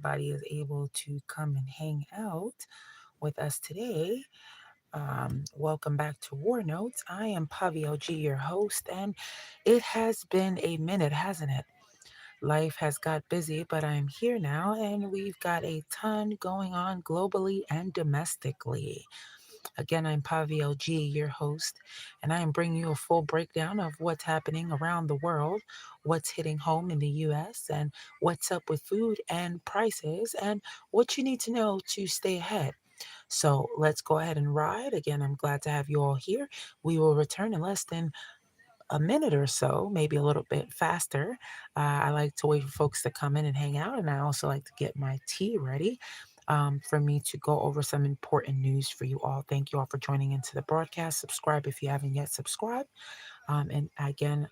everybody is able to come and hang out with us today. Welcome back to War Notes. I am Pavi G, your host, and it has been a minute, hasn't it? Life has got busy, but I'm here now, and we've got a ton going on globally and domestically. Again, I'm Pavi G, your host, and I am bringing you a full breakdown of what's happening around the world, what's hitting home in the US, and what's up with food and prices, and what you need to know to stay ahead. So let's go ahead and ride. Again, I'm glad to have you all here. We will return in less than a minute or so, maybe a little bit faster. I like to wait for folks to come in and hang out, and I also like to get my tea ready for me to go over some important news for you all. Thank you all for joining into the broadcast. Subscribe if you haven't yet subscribed. And again,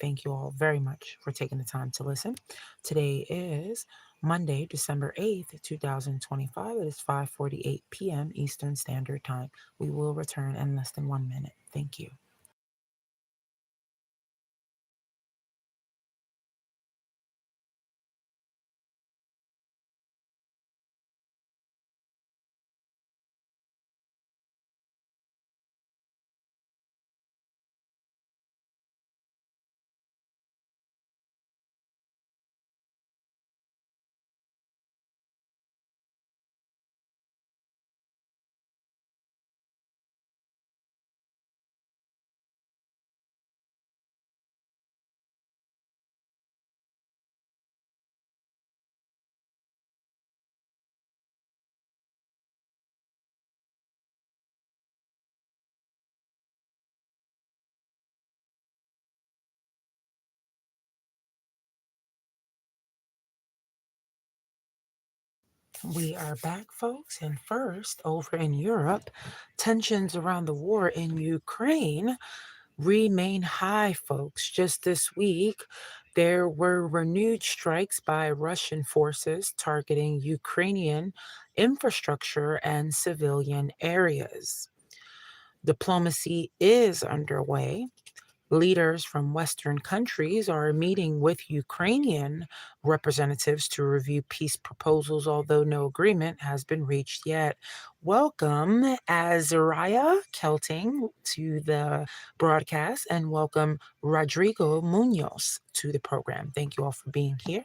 thank you all very much for taking the time to listen. Today is Monday, December 8th, 2025. It is 5:48 p.m. Eastern Standard Time. We will return in less than 1 minute. Thank you. We are back, folks. And first, over in Europe, tensions around the war in Ukraine remain high, folks. Just this week, there were renewed strikes by Russian forces targeting Ukrainian infrastructure and civilian areas. Diplomacy is underway. Leaders from Western countries are meeting with Ukrainian representatives to review peace proposals, although no agreement has been reached yet. Welcome, Azariah Kelting, to the broadcast, and welcome, Rodrigo Munoz, to the program. Thank you all for being here.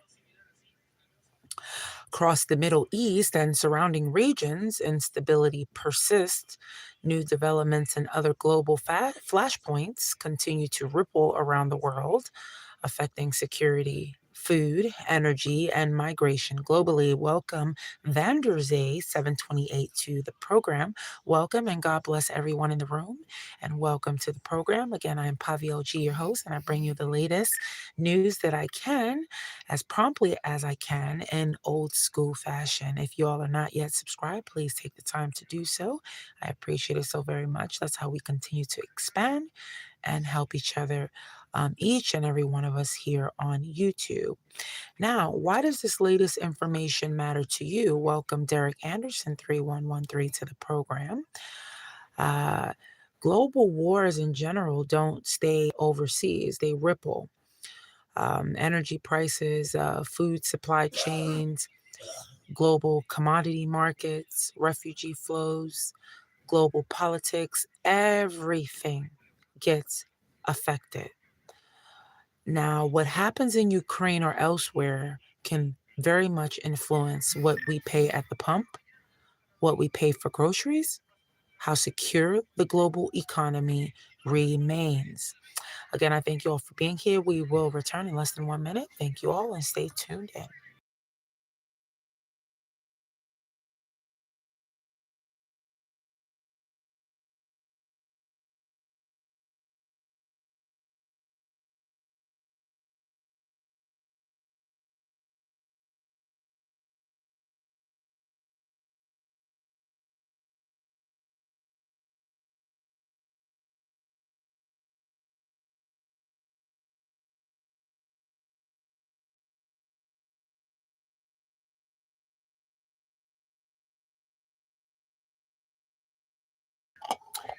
Across the Middle East and surrounding regions, instability persists. New developments and other global flashpoints continue to ripple around the world, affecting security, food, energy, and migration globally. Welcome, Vanderzay 728 to the program. Welcome and God bless everyone in the room. And welcome to the program. Again, I am Pavio G, your host, and I bring you the latest news that I can as promptly as I can in old school fashion. If you all are not yet subscribed, please take the time to do so. I appreciate it so very much. That's how we continue to expand and help each other, each and every one of us here on YouTube. Now, why does this latest information matter to you? Welcome, Derek Anderson 3113 to the program. Uh, Global wars in general don't stay overseas, they ripple. Energy prices, food supply chains, global commodity markets, refugee flows, global politics, everything gets affected. Now, what happens in Ukraine or elsewhere can very much influence what we pay at the pump, what we pay for groceries, how secure the global economy remains. Again, I thank you all for being here. We will return in less than 1 minute. Thank you all and stay tuned in.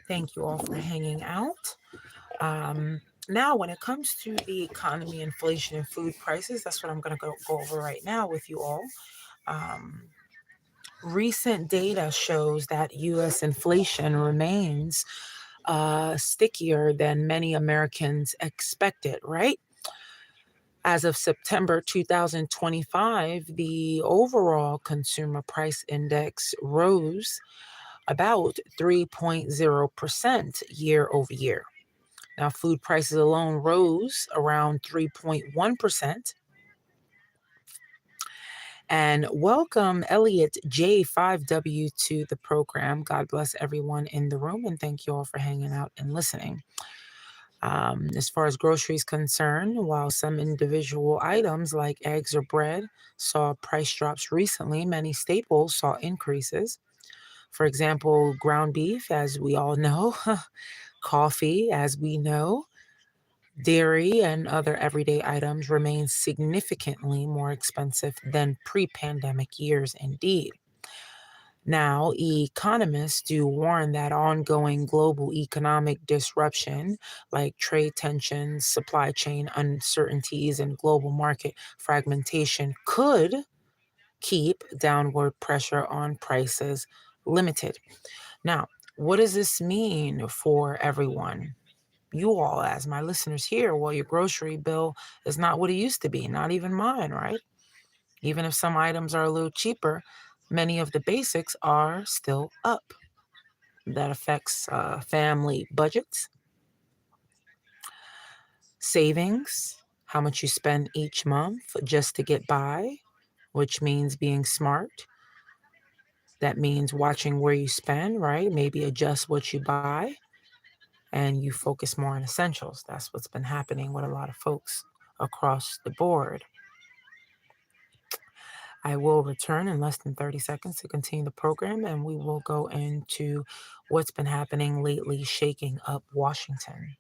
Thank you all for hanging out. Now, when it comes to the economy, inflation, and food prices, that's what I'm going to go over right now with you all. Um, Recent data shows that US inflation remains stickier than many Americans expected, right? As of September 2025, the overall consumer price index rose about 3.0% year over year. Now, food prices alone rose around 3.1%. And welcome Elliot J5W to the program. God bless everyone in the room and thank you all for hanging out and listening. As far as groceries concerned, while some individual items like eggs or bread saw price drops recently, many staples saw increases. For example, ground beef, as we all know, coffee, as we know, dairy, and other everyday items remain significantly more expensive than pre pandemic years, indeed. Now, economists do warn that ongoing global economic disruption, like trade tensions, supply chain uncertainties, and global market fragmentation, could keep downward pressure on prices limited. Now, what does this mean for everyone? You all, as my listeners here, well, your grocery bill is not what it used to be, not even mine, right? Even if some items are a little cheaper, many of the basics are still up. That affects family budgets, savings, how much you spend each month just to get by, which means being smart. That means watching where you spend, right? Maybe adjust what you buy and you focus more on essentials. That's what's been happening with a lot of folks across the board. I will return in less than 30 seconds to continue the program, and we will go into what's been happening lately, shaking up Washington.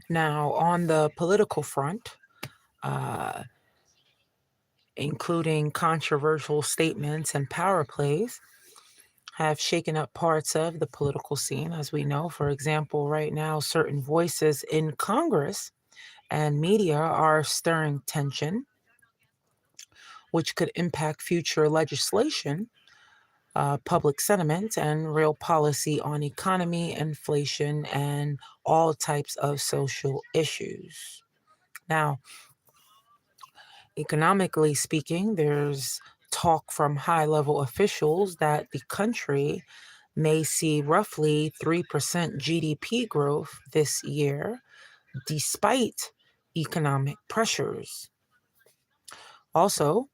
Now, on the political front, uh, including controversial statements and power plays, have shaken up parts of the political scene, as we know. For example, right now, certain voices in Congress and media are stirring tension, which could impact future legislation, public sentiment, and real policy on economy, inflation, and all types of social issues. Now, economically speaking, there's talk from high level officials that the country may see roughly 3% GDP growth this year, despite economic pressures. Also,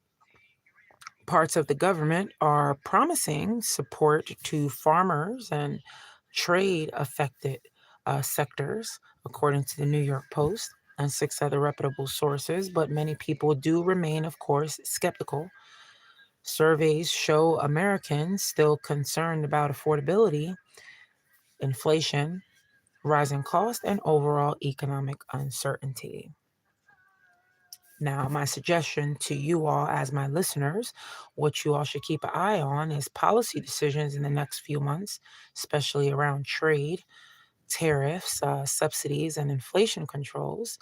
parts of the government are promising support to farmers and trade affected sectors, according to the New York Post and six other reputable sources. But many people do remain, of course, skeptical. Surveys show Americans still concerned about affordability, inflation, rising cost, and overall economic uncertainty. Now, my suggestion to you all, as my listeners, what you all should keep an eye on is policy decisions in the next few months, especially around trade, tariffs, subsidies, and inflation controls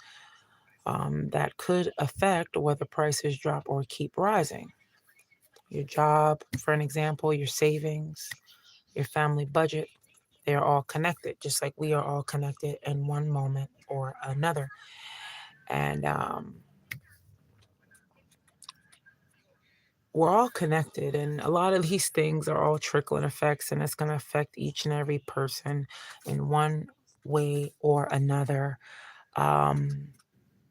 that could affect whether prices drop or keep rising. Your job, for an example, your savings, your family budget, they're all connected, just like we are all connected in one moment or another. And we're all connected, and a lot of these things are all trickling effects, and it's going to affect each and every person in one way or another. Um,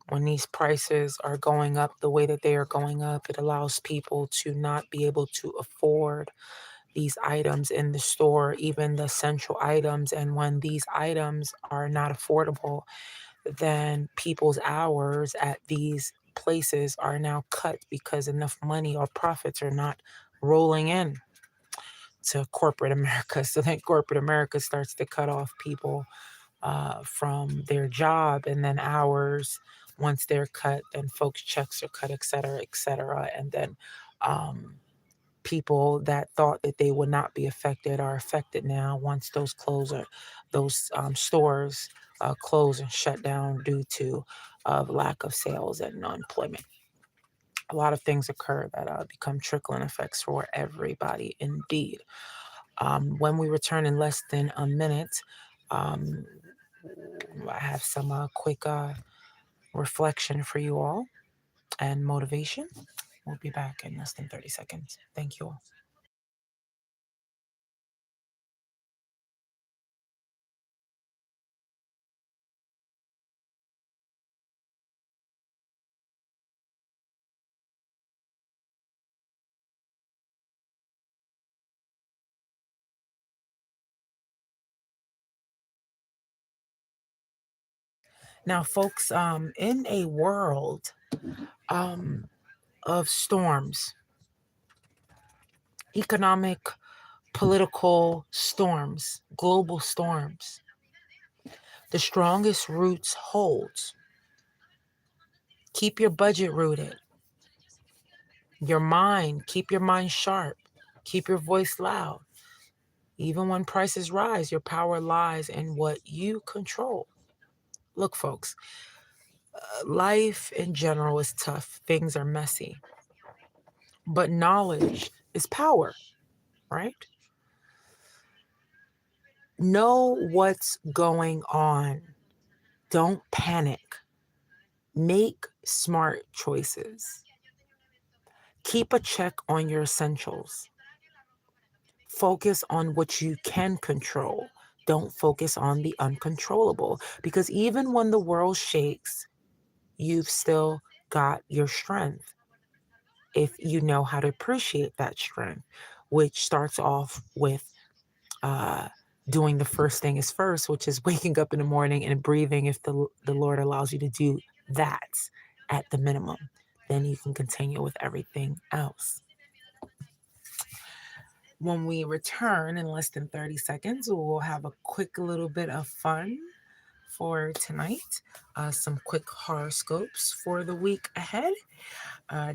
When these prices are going up the way that they are going up, it allows people to not be able to afford these items in the store, even the essential items. And when these items are not affordable, then people's hours at these places are now cut because enough money or profits are not rolling in to corporate America. So then corporate America starts to cut off people from their job, and then hours. Once they're cut, then folks' checks are cut, et cetera, et cetera. And then people that thought that they would not be affected are affected now once those stores close and shut down due to lack of sales and unemployment. A lot of things occur that become trickling effects for everybody indeed. When we return in less than a minute, um, I have some quick reflection for you all and motivation. We'll be back in less than 30 seconds. Thank you all. Now, folks, in a world um, of storms, economic, political storms, global storms, the strongest roots holds. Keep your budget rooted. Keep your mind sharp. Keep your voice loud. Even when prices rise, your power lies in what you control. Look, folks, life in general is tough. Things are messy. But knowledge is power, right? Know what's going on. Don't panic. Make smart choices. Keep a check on your essentials. Focus on what you can control. Don't focus on the uncontrollable. Because even when the world shakes, you've still got your strength if you know how to appreciate that strength, which starts off with uh, doing the first thing is first, which is waking up in the morning and breathing. If the Lord allows you to do that at the minimum, then you can continue with everything else. When we return in less than 30 seconds, we'll have a quick little bit of fun for tonight. Some quick horoscopes for the week ahead.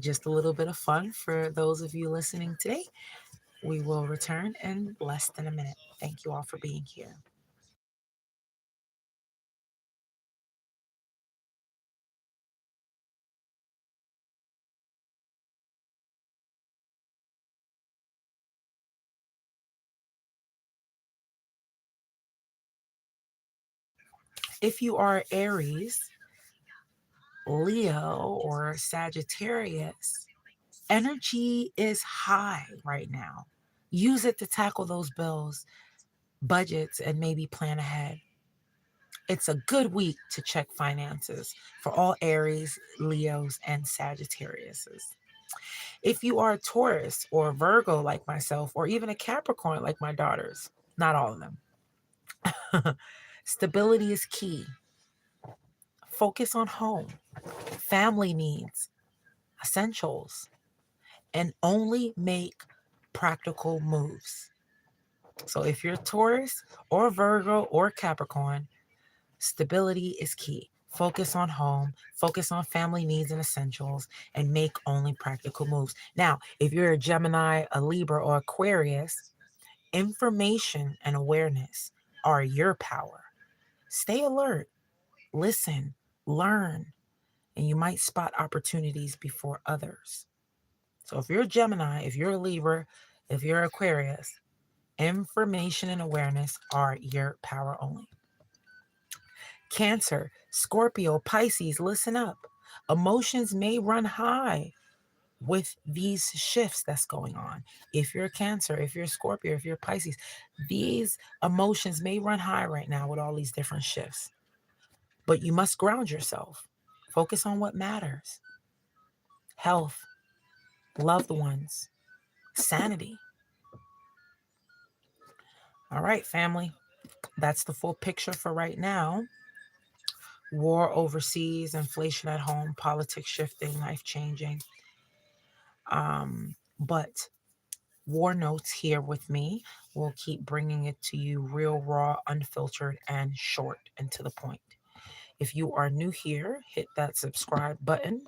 Just a little bit of fun for those of you listening today. We will return in less than a minute. Thank you all for being here. If you are Aries, Leo, or Sagittarius, energy is high right now. Use it to tackle those bills, budgets, and maybe plan ahead. It's a good week to check finances for all Aries, Leos, and Sagittariuses. If you are a Taurus or a Virgo like myself, or even a Capricorn like my daughters, not all of them, stability is key. Focus on home, family needs, essentials, and only make practical moves. So if you're Taurus or Virgo or Capricorn, stability is key. Focus on home, focus on family needs and essentials, and make only practical moves. Now, if you're a Gemini, a Libra, or Aquarius, information and awareness are your power. Stay alert, listen, learn, and you might spot opportunities before others. So if you're a Gemini, if you're a Libra, if you're Aquarius, information and awareness are your power only. Cancer, Scorpio, Pisces, listen up. Emotions may run high with these shifts that's going on. If you're a Cancer, if you're a Scorpio, if you're a Pisces, these emotions may run high right now with all these different shifts. But you must ground yourself. Focus on what matters: health, loved ones, sanity. All right, family. That's the full picture for right now. War overseas, inflation at home, politics shifting, life changing. But War Notes here with me will keep bringing it to you real, raw, unfiltered, and short and to the point. If you are new here, hit that subscribe button,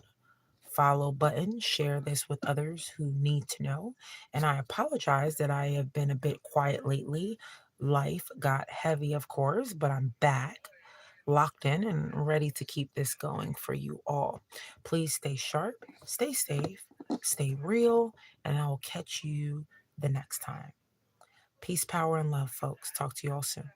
follow button, share this with others who need to know. And I apologize that I have been a bit quiet lately. Life got heavy, of course, but I'm back, locked in, and ready to keep this going for you all. Please stay sharp, stay safe, stay real, and I will catch you the next time. Peace, power, and love, folks. Talk to you all soon.